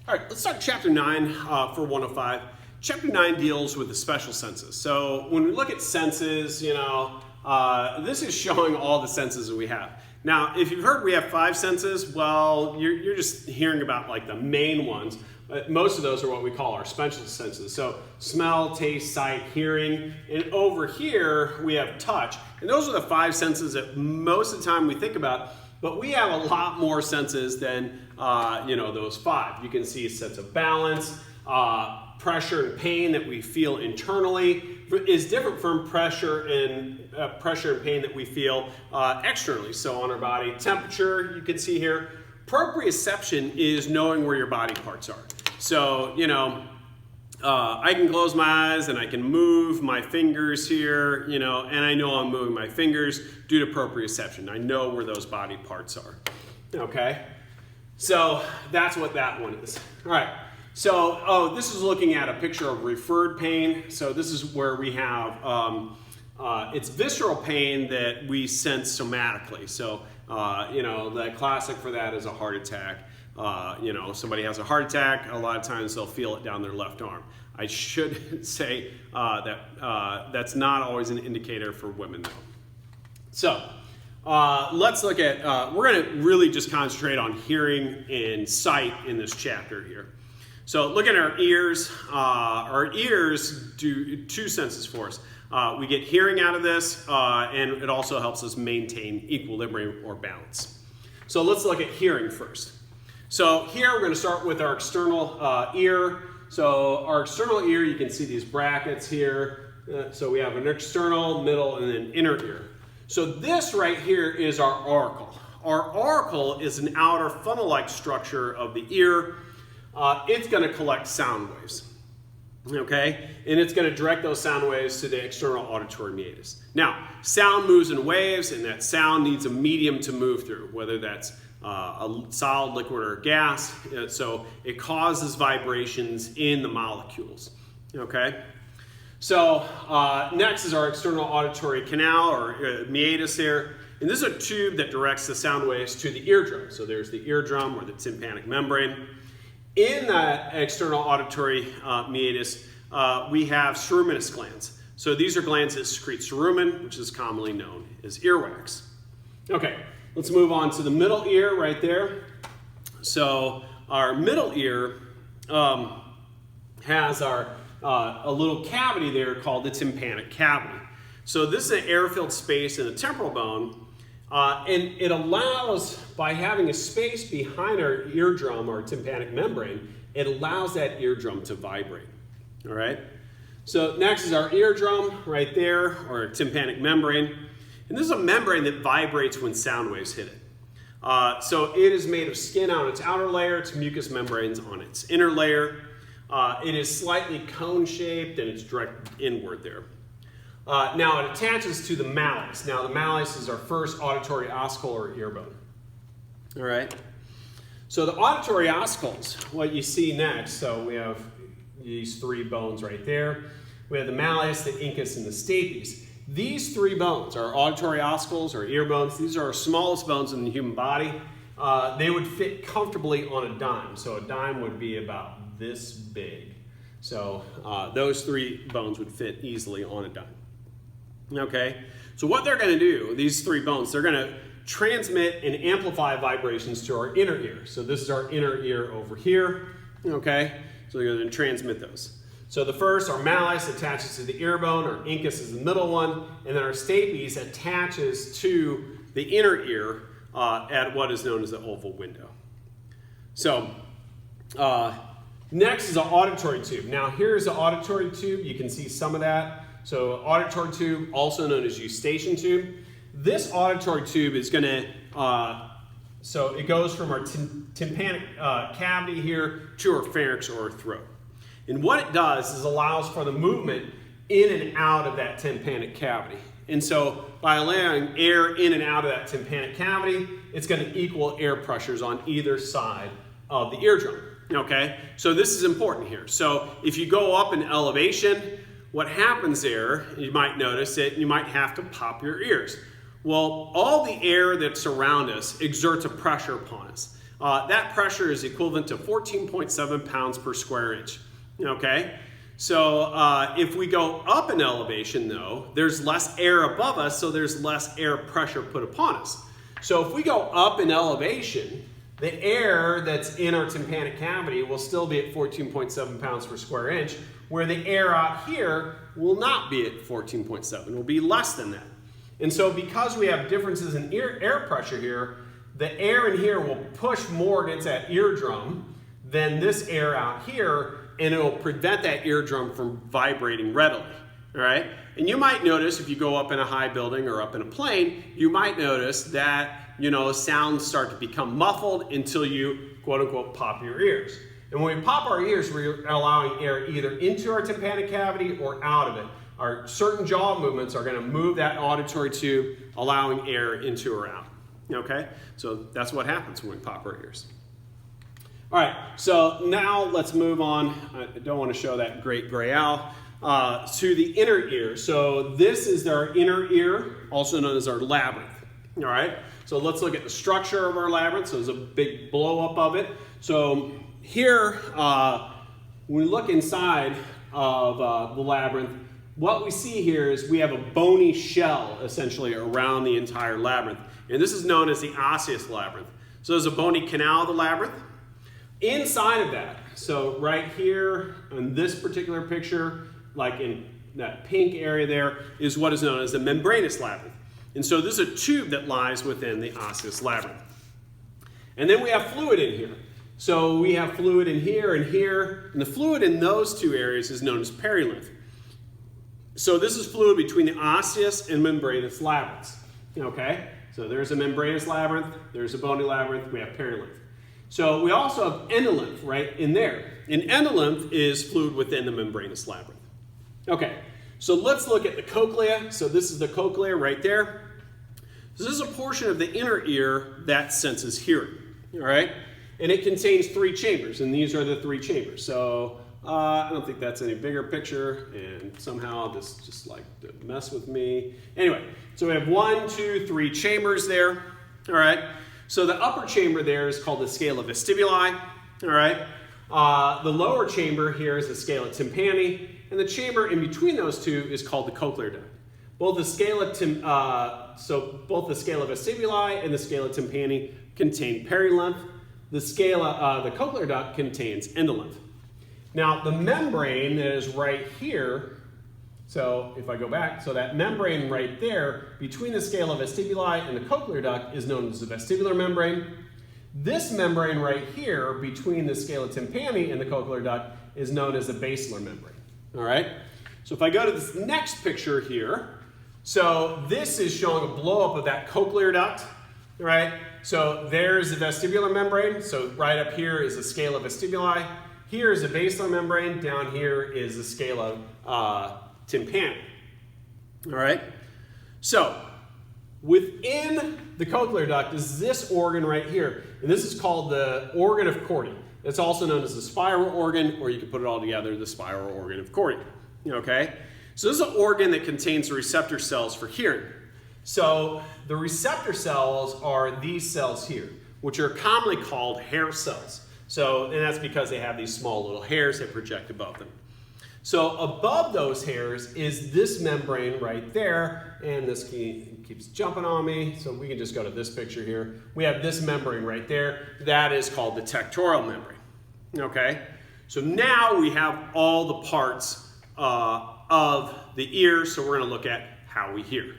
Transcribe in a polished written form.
All right, let's start chapter 9 for 105. Chapter 9 deals with the special senses. So when we look at senses, this is showing all the senses that we have. Now, if you've heard we have 5 senses, well, you're just hearing about like the main ones. Most of those are what we call our special senses. So smell, taste, sight, hearing, and over here we have touch. And those are the 5 senses that most of the time we think about. But we have a lot more senses than those 5. You can see a sense of balance, pressure and pain that we feel internally is different from pressure and pain that we feel externally. So on our body, temperature, you can see here. Proprioception is knowing where your body parts are. So, I can close my eyes and I can move my fingers here, and I know I'm moving my fingers due to proprioception. I know where those body parts are, okay? So that's what that one is. All right, so this is looking at a picture of referred pain. So this is where we have, it's visceral pain that we sense somatically. So, the classic for that is a heart attack. Somebody has a heart attack, a lot of times they'll feel it down their left arm. I should say that that's not always an indicator for women though. So let's look at, we're going to really just concentrate on hearing and sight in this chapter here. So look at our ears. Our ears do 2 senses for us. We get hearing out of this, and it also helps us maintain equilibrium or balance. So let's look at hearing first. So here we're going to start with our external ear. So our external ear, you can see these brackets here. So we have an external, middle, and then inner ear. So this right here is our auricle. Our auricle is an outer funnel-like structure of the ear. It's going to collect sound waves. Okay, and it's going to direct those sound waves to the external auditory meatus. Now, sound moves in waves, and that sound needs a medium to move through, whether that's a solid, liquid, or gas. So it causes vibrations in the molecules. Okay, so next is our external auditory canal, or meatus here. And this is a tube that directs the sound waves to the eardrum. So there's the eardrum, or the tympanic membrane. In that external auditory meatus, we have ceruminous glands. So these are glands that secrete cerumen, which is commonly known as earwax. Okay, let's move on to the middle ear right there. So our middle ear has a little cavity there called the tympanic cavity. So this is an air-filled space in the temporal bone. And it allows, by having a space behind our eardrum, our tympanic membrane, it allows that eardrum to vibrate, all right? So next is our eardrum right there, or tympanic membrane. And this is a membrane that vibrates when sound waves hit it. So it is made of skin on its outer layer, it's mucous membranes on its inner layer. It is slightly cone-shaped and it's directed inward there. Now it attaches to the malleus. Now the malleus is our first auditory ossicle or ear bone. All right. So the auditory ossicles, what you see next, so we have these 3 bones right there. We have the malleus, the incus, and the stapes. These 3 bones, our auditory ossicles or ear bones, these are our smallest bones in the human body. They would fit comfortably on a dime. So a dime would be about this big. So those 3 bones would fit easily on a dime. Okay, so what they're going to do, these 3 bones, they're going to transmit and amplify vibrations to our inner ear. So this is our inner ear over here, okay? So they're going to transmit those. So the first, our malleus attaches to the ear bone, our incus is the middle one, and then our stapes attaches to the inner ear at what is known as the oval window. So next is an auditory tube. Now here's the auditory tube. You can see some of that. So auditory tube, also known as eustachian tube. This auditory tube is going to, so it goes from our tympanic cavity here to our pharynx or our throat. And what it does is allows for the movement in and out of that tympanic cavity. And so by allowing air in and out of that tympanic cavity, it's going to equal air pressures on either side of the eardrum. Okay, so this is important here. So if you go up in elevation, what happens there, you might notice that you might have to pop your ears. Well, all the air that's around us exerts a pressure upon us. that pressure is equivalent to 14.7 pounds per square inch. Okay? So if we go up in elevation, though, there's less air above us, so there's less air pressure put upon us. So if we go up in elevation, the air that's in our tympanic cavity will still be at 14.7 pounds per square inch, where the air out here will not be at 14.7, it will be less than that. And so because we have differences in air pressure here, the air in here will push more against that eardrum than this air out here, and it'll prevent that eardrum from vibrating readily, all right? And you might notice if you go up in a high building or up in a plane, you might notice that, you know, sounds start to become muffled until you, quote unquote, pop your ears. And when we pop our ears, we're allowing air either into our tympanic cavity or out of it. Our certain jaw movements are gonna move that auditory tube, allowing air into or out, okay? So that's what happens when we pop our ears. All right, so now let's move on. I don't want to show that great gray owl, to the inner ear. So this is our inner ear, also known as our labyrinth. All right, so let's look at the structure of our labyrinth. So there's a big blow up of it. So here, when we look inside of the labyrinth, what we see here is we have a bony shell essentially around the entire labyrinth. And this is known as the osseous labyrinth. So there's a bony canal of the labyrinth. Inside of that, so right here in this particular picture, like in that pink area there, is what is known as the membranous labyrinth. And so this is a tube that lies within the osseous labyrinth. And then we have fluid in here. So we have fluid in here, and the fluid in those two areas is known as perilymph. So this is fluid between the osseous and membranous labyrinths. Okay, so there's a membranous labyrinth, there's a bony labyrinth, we have perilymph. So we also have endolymph right in there. And endolymph is fluid within the membranous labyrinth. Okay, so let's look at the cochlea. So this is the cochlea right there. So this is a portion of the inner ear that senses hearing, all right? And it contains 3 chambers, and these are the 3 chambers. So I don't think that's any bigger picture, and somehow this just like to mess with me. Anyway, so we have 1, 2, 3 chambers there, all right? So the upper chamber there is called the scala vestibuli, all right? The lower chamber here is the scala tympani, and the chamber in between those two is called the cochlear duct. Both the scala vestibuli and the scala tympani contain perilymph. The cochlear duct contains endolymph. Now the membrane that is right here, so if I go back, so that membrane right there between the scala vestibuli and the cochlear duct is known as the vestibular membrane. This membrane right here between the scala tympani and the cochlear duct is known as the basilar membrane. All right? So if I go to this next picture here, so this is showing a blow up of that cochlear duct, right? So there's the vestibular membrane. So right up here is the scala vestibuli. Here is the basilar membrane. Down here is the scala tympani. All right? So within the cochlear duct is this organ right here. And this is called the organ of Corti. It's also known as the spiral organ, or you can put it all together, the spiral organ of Corti. Okay? So this is an organ that contains the receptor cells for hearing. So the receptor cells are these cells here, which are commonly called hair cells. So, and that's because they have these small little hairs that project above them. So above those hairs is this membrane right there, and this keeps jumping on me, so we can just go to this picture here. We have this membrane right there. That is called the tectorial membrane, okay? So now we have all the parts of the ear, so we're gonna look at how we hear.